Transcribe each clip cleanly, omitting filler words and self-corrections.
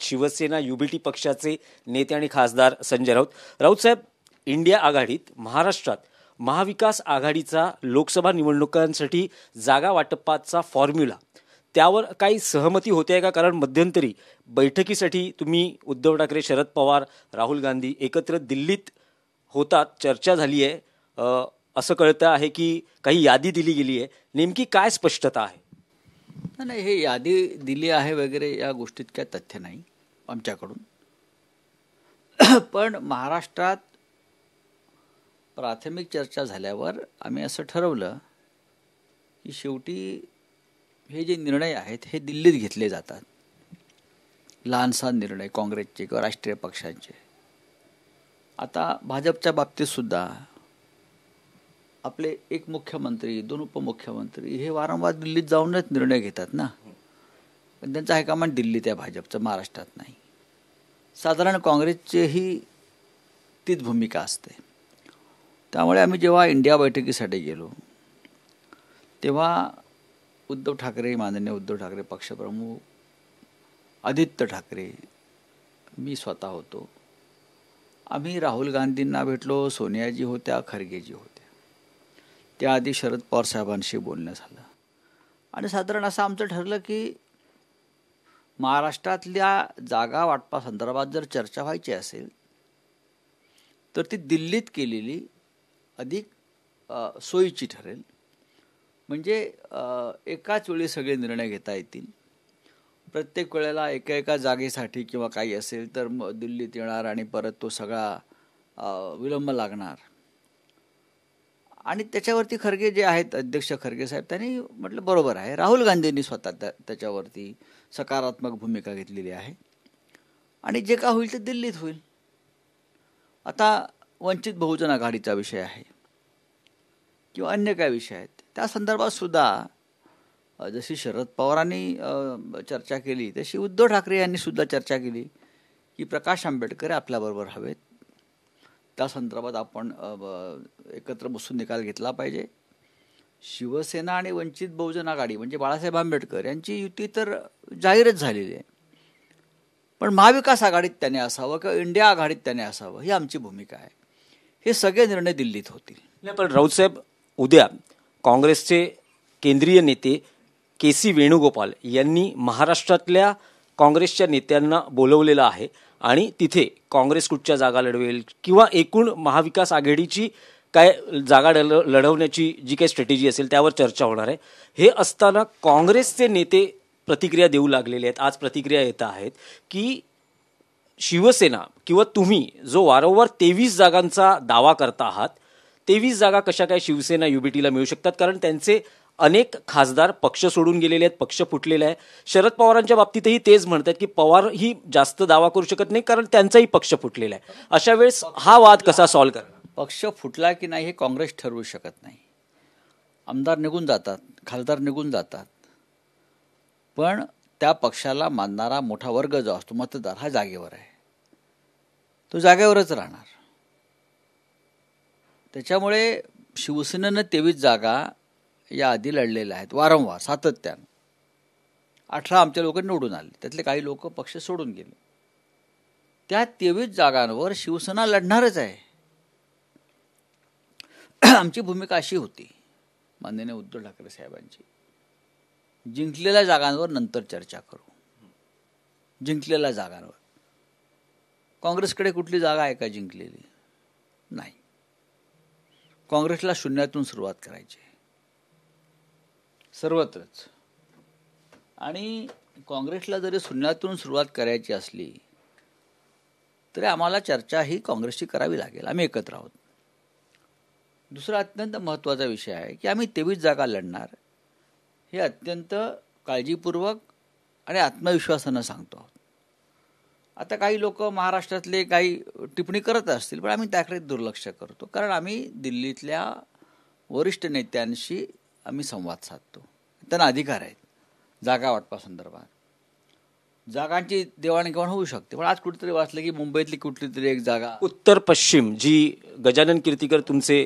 Shiv Sena UBT पक्षाचे नेते आणि खासदार संजय राऊत. राऊत साहेब, इंडिया आघाडीत महाराष्ट्रात महाविकास आघाडीचा लोकसभा निवडणुकांसाठी जागा वाटपाचा फॉर्म्युला त्यावर काही सहमती होते का? कारण मध्यंतरी बैठकीसाठी तुम्ही उद्धव ठाकरे, शरद पवार, राहुल गांधी एकत्र दिल्लीत होतात, चर्चा झाली आहे, असं कळतं आहे की काही यादी दिली गेली आहे. नेमकी काय स्पष्टता आहे? नाही, हे यादी दिली आहे वगैरे या गोष्टीत काय तथ्य नाही आमच्याकडून. पण महाराष्ट्रात प्राथमिक चर्चा झाल्यावर आम्ही असं ठरवलं की शेवटी हे जे निर्णय आहेत हे दिल्लीत घेतले जातात. लहानसा निर्णय काँग्रेसचे किंवा राष्ट्रीय पक्षांचे. आता भाजपच्या बाबतीत सुद्धा आपले एक मुख्यमंत्री, 2 उपमुख्यमंत्री हे वारंवार दिल्लीत जाऊनच निर्णय घेतात ना. पण त्यांचं हायकमांड दिल्लीत आहे भाजपचं, महाराष्ट्रात नाही. साधारण काँग्रेसचीही तीच भूमिका असते. त्यामुळे आम्ही जेव्हा इंडिया बैठकीसाठी गेलो तेव्हा उद्धव ठाकरे, माननीय उद्धव ठाकरे पक्षप्रमुख, आदित्य ठाकरे, मी स्वतः होतो. आम्ही राहुल गांधींना भेटलो, सोनियाजी होत्या, खरगेजी होत्या. त्याआधी शरद पवार साहेबांशी बोलणं झालं आणि साधारण असं आमचं ठरलं की महाराष्ट्रातल्या जागा वाटपासंदर्भात जर चर्चा व्हायची असेल तर ती दिल्लीत केलेली अधिक सोयीची ठरेल. म्हणजे एकाच वेळी सगळे निर्णय घेता येतील. प्रत्येक वेळेला एका जागेसाठी किंवा काही असेल तर दिल्लीत येणार आणि परत तो सगळा विलंब लागणार. आणि त्याच्यावरती खरगे जे आहेत, अध्यक्ष खरगे साहेब, त्यांनी म्हटलं बरोबर आहे. राहुल गांधींनी स्वतः त्याच्यावरती सकारात्मक भूमिका घेतलेली आहे आणि जे का होईल ते दिल्लीत होईल. आता वंचित बहुजन आघाडीचा विषय आहे किंवा अन्य काय विषय आहेत, त्या संदर्भात सुद्धा जशी शरद पवारांनी चर्चा केली तशी उद्धव ठाकरे यांनी सुद्धा चर्चा केली की प्रकाश आंबेडकर आपल्याबरोबर हवेत. त्या संदर्भात आपण एकत्र बसून निकाल घेतला पाहिजे. शिवसेना आणि वंचित बहुजन आघाडी म्हणजे बाळासाहेब आंबेडकर यांची युती तर जाहीरच झालेली आहे. पण महाविकास आघाडीत त्याने असावं किंवा इंडिया आघाडीत त्याने असावं ही आमची भूमिका आहे. हे सगळे निर्णय दिल्लीत होतील. पण राऊत साहेब, उद्या काँग्रेसचे केंद्रीय नेते के.सी. वेणुगोपाल यांनी महाराष्ट्रातल्या काँग्रेसच्या नेत्यांना बोलवलेलं आहे आणि तिथे काँग्रेस कुठच्या जागा लढवेल किंवा एकूण महाविकास आघाडीची काय जागा लढवण्याची जी काही स्ट्रॅटेजी असेल त्यावर चर्चा होणार आहे. हे असताना काँग्रेसचे नेते प्रतिक्रिया देऊ लागलेले आहेत. आज प्रतिक्रिया येत आहेत की शिवसेना किंवा तुम्ही जो वारंवार 23 जागांचा दावा करता आहात, 23 जागा कशा काय शिवसेना युबीटीला मिळू शकतात? कारण त्यांचे अनेक खासदार पक्ष सोडून गेलेले आहेत, पक्ष फुटलेला आहे. शरद पवारांच्या बाबतीतही तेच म्हणतात की पवार ही जास्त दावा करू शकत नाही कारण त्यांचाही पक्ष फुटलेला आहे. अशा वेळेस हा वाद कसा सॉल्व्ह करणार? पक्ष फुटला की नाही हे काँग्रेस ठरवू शकत नाही. आमदार निघून जातात, खासदार निघून जातात, पण त्या पक्षाला मानणारा मोठा वर्ग जो असतो, मतदार, हा जागेवर आहे. तो जागेवरच राहणार. त्याच्यामुळे शिवसेनेनं 23 जागा या आधी लढलेल्या आहेत वारंवार, सातत्यानं. 18 आमचे लोक निवडून आले, त्यातले काही लोक पक्ष सोडून गेले. त्या 23 जागांवर शिवसेना लढणारच आहे. आमची भूमिका अशी होती माननीय उद्धव ठाकरे साहेबांची, जिंकलेल्या जागांवर नंतर चर्चा करू. जिंकलेल्या जागांवर काँग्रेसकडे कुठली जागा आहे का जिंकलेली? नाही. काँग्रेसला शून्यातून सुरुवात करायची सर्वत्रच. आणि काँग्रेसला जरी शून्यातून सुरुवात करायची असली तरी आम्हाला चर्चा ही काँग्रेसची करावी लागेल. आम्ही एकत्र आहोत. दुसरा अत्यंत महत्त्वाचा विषय आहे की आम्ही 23 जागा लढणार हे अत्यंत काळजीपूर्वक आणि आत्मविश्वासानं सांगतो आहोत. आता काही लोक महाराष्ट्रातले काही टिप्पणी करत असतील, पण आम्ही त्याकडे दुर्लक्ष करतो. कारण आम्ही दिल्लीतल्या वरिष्ठ नेत्यांशी आम्ही संवाद साधतो. त्यांना अधिकार आहेत जागा वाटपासंदर्भात. जागांची देवाणघेवाण होऊ शकते, पण आज कुठेतरी वाचलं की मुंबईतली कुठली तरी एक जागा उत्तर पश्चिम जी गजानन कीर्तीकर तुमचे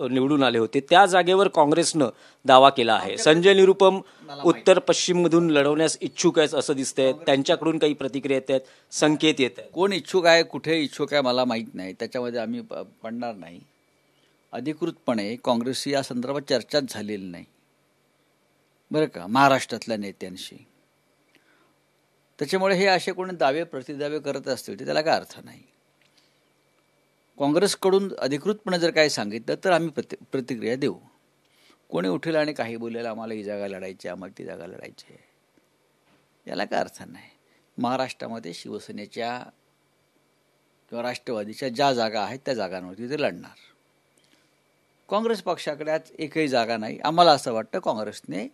निवडून आले होते त्या जागेवर काँग्रेसनं दावा केला आहे. संजय निरुपम उत्तर पश्चिम मधून लढवण्यास इच्छुक आहेत असं दिसतंय. त्यांच्याकडून काही प्रतिक्रिया येत आहेत, संकेत येत आहेत. कोण इच्छुक आहे, कुठे इच्छुक आहे मला माहीत नाही, त्याच्यामध्ये आम्ही पडणार नाही. अधिकृतपणे काँग्रेसशी या संदर्भात चर्चाच झालेली नाही बरं का महाराष्ट्रातल्या नेत्यांशी. त्याच्यामुळे हे असे कोणी दावे प्रतिदावे करत असतील तर त्याला काय अर्थ नाही. काँग्रेसकडून अधिकृतपणे जर काही सांगितलं तर आम्ही प्रतिक्रिया देऊ. कोणी उठेल आणि काही बोलेल आम्हाला ही जागा लढायची, आम्हाला ती जागा लढायची आहे, याला काय अर्थ नाही. महाराष्ट्रामध्ये शिवसेनेच्या किंवा राष्ट्रवादीच्या ज्या जागा आहेत त्या जागांवरती ते लढणार. काँग्रेस पक्षाकडे आज एकही जागा नाही. आम्हाला असं वाटतं काँग्रेसने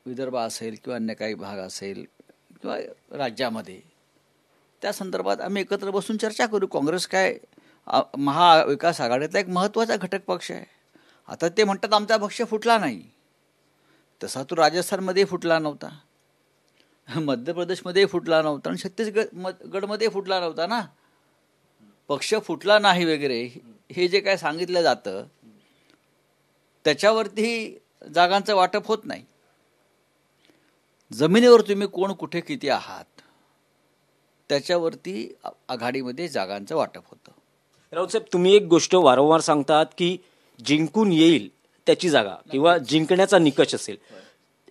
विदर्भ असेल किंवा अन्य काही भाग असेल किंवा राज्यामध्ये त्या संदर्भात आम्ही एकत्र बसून चर्चा करू. काँग्रेस काय महाविकास आघाडीतला एक महत्त्वाचा घटक पक्ष आहे. आता ते म्हणतात आमचा पक्ष फुटला नाही, तसा तो राजस्थानमध्ये फुटला नव्हता, मध्य प्रदेशमध्ये फुटला नव्हता आणि छत्तीसगडमध्ये फुटला नव्हता ना. पक्ष फुटला नाही वगैरे हे जे काय सांगितलं जातं त्याच्यावरती जागांचं वाटप होत नाही. जमिनीवर तुम्ही कोण कुठे किती आहात त्याच्यावरती आघाडीमध्ये जागांचं वाटप होतं. राऊत साहेब, तुम्ही एक गोष्ट वारंवार सांगतात की जिंकून येईल त्याची जागा किंवा जिंकण्याचा निकष असेल.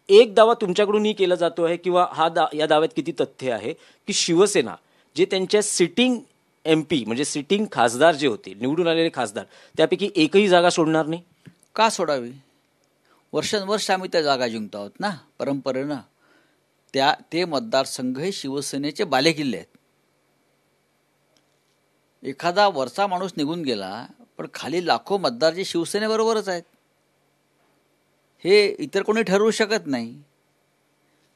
एक दावा तुमच्याकडूनही केला जातो आहे किंवा या दाव्यात किती तथ्य आहे की शिवसेना जे त्यांच्या सिटिंग MP म्हणजे सिटिंग खासदार जे होते, निवडून आलेले खासदार, त्यापैकी एकही जागा सोडणार नाही. का सोडावी? वर्षानुवर्ष आम्ही त्या जागा जिंकतो आहोत ना परंपरेनं. ते मतदारसंघ हे शिवसेनेचे बालेकिल्ले आहेत. एखादा वरचा माणूस निघून गेला पण खाली लाखो मतदार जे शिवसेनेबरोबरच आहेत हे इतर कोणी ठरवू शकत नाही.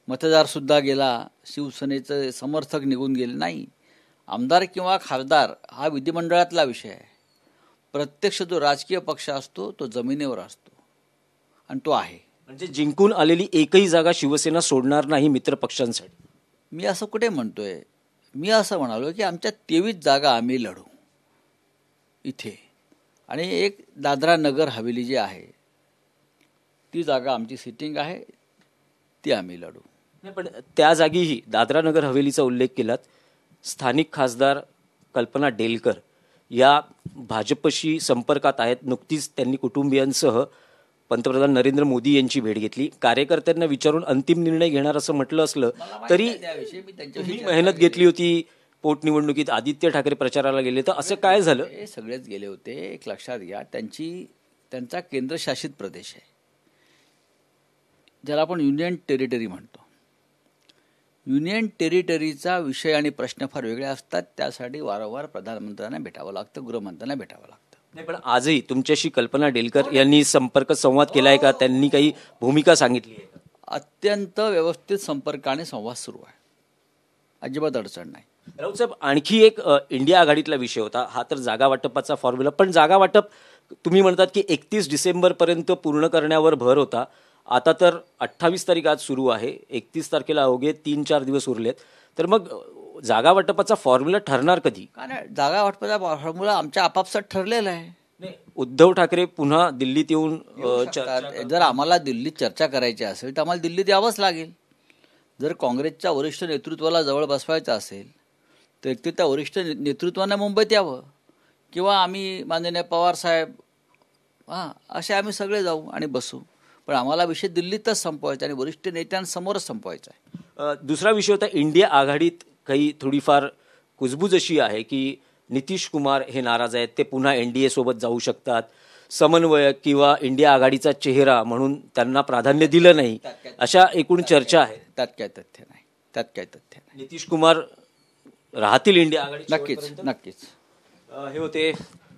मतदारसुद्धा गेला, शिवसेनेचं समर्थक निघून गेले नाही. आमदार किंवा खासदार हा विधिमंडळातला विषय आहे. प्रत्यक्ष जो राजकीय पक्ष असतो तो जमिनीवर असतो आणि तो आहे. म्हणजे जिंकून आलेली एकही जागा शिवसेना सोडणार नाही मित्र पक्षांसाठी. मी असं कुठे म्हणतोय? मी असं म्हणालो की आमच्या 23 जागा आम्ही लढू इथे आणि एक दादरा नगर हवेली जी आहे ती जागा आमची सिटिंग आहे, ती आम्ही लढू. नाही, पण त्या जागीही दादरा नगर हवेलीचा उल्लेख केलात. स्थानिक खासदार कल्पना डेलकर या भाजपशी संपर्कात आहेत. नुकतीच त्यांनी कुटुंबियांसह पंतप्रधान नरेंद्र मोदी यांची भेट घेतली. कार्यकर्त्यांना विचारून अंतिम निर्णय घेणार असं म्हटलं असलं तरी तुम्ही मेहनत घेतली होती. पोटनिवडणुकीत आदित्य ठाकरे प्रचाराला गेले तर असं काय झालं? हे सगळेच गेले होते. एक लक्षात घ्या, त्यांचा केंद्रशासित प्रदेश आहे ज्याला आपण युनियन टेरिटरी म्हणतो. युनियन टेरिटरीचा विषय आणि प्रश्न फार वेगळे असतात. त्यासाठी वारंवार प्रधानमंत्र्यांना भेटावं लागतं, गृहमंत्र्यांना भेटावं लागतं. नाही, पण आजही तुमच्याशी कल्पना डेलकर यांनी संपर्क संवाद केलाय का? त्यांनी काही भूमिका सांगितली आहे? अत्यंत व्यवस्थित संपर्क आणि संवाद सुरू आहे, अजिबात अडचण नाही. राऊत साहेब, आणखी एक इंडिया आघाडीतला विषय होता हा तर जागा वाटपाचा फॉर्म्युला. पण जागा वाटप तुम्ही म्हणतात की 31 डिसेंबरपर्यंत पूर्ण करण्यावर भर होता. आता तर 28 तारीख आज सुरू आहे, 31 तारखेला अवघे 3-4 दिवस उरलेत. तर मग जागा वाटपाचा फॉर्म्युला ठरणार कधी? कारण जागा वाटपाचा फॉर्म्युला आमच्या आपापसात ठरलेला आहे. उद्धव ठाकरे पुन्हा दिल्लीत येऊन जर आम्हाला दिल्लीत चर्चा करायची असेल तर आम्हाला दिल्लीत यावंच लागेल. जर काँग्रेसच्या वरिष्ठ नेतृत्वाला जवळ बसवायचं असेल तर एक तर त्या वरिष्ठ नेतृत्वानं मुंबईत यावं किंवा आम्ही माननीय पवार साहेब असे आम्ही सगळे जाऊ आणि बसू. पण आम्हाला विषय दिल्लीतच संपवायचा आणि वरिष्ठ नेत्यांसमोरच संपवायचा आहे. दुसरा विषय होता इंडिया आघाडीत काही थोडीफार कुजबूज अशी आहे की नितीश कुमार हे नाराज आहेत, ते पुन्हा NDA सोबत जाऊ शकतात. समन्वयक किंवा इंडिया आघाडीचा चेहरा म्हणून त्यांना प्राधान्य दिलं नाही, अशा एकूण चर्चा आहे. त्यात काय तथ्य नाही. नितीश कुमार राहतील इंडिया आघाडी? नक्कीच. हे होते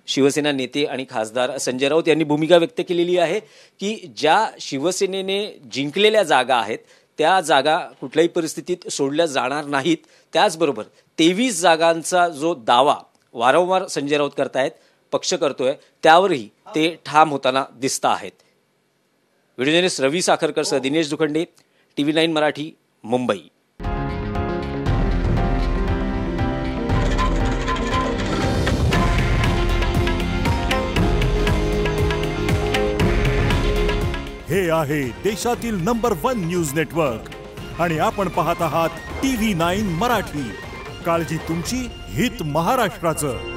शिवसेना नेते आणि खासदार संजय राऊत यांनी भूमिका व्यक्त केलेली आहे की ज्या शिवसेनेने जिंकलेल्या जागा आहेत त्या जागा कुठल्याही परिस्थितीत सोडल्या जाणार नाहीत. त्याचबरोबर 23 जागांचा जो दावा वारंवार संजय राऊत करतायत, पक्ष करतोय, त्यावरही ते ठाम होताना दिसत आहेत. व्हिडिओ जर्नलिस्ट रवी साखरकरसह दिनेश दुखंडे, TV9 मराठी, मुंबई. हे आहे देशातील नंबर 1 न्यूज नेटवर्क आणि आपण पाहत आहात TV9 मराठी. काळजी तुमची, हित महाराष्ट्राचं.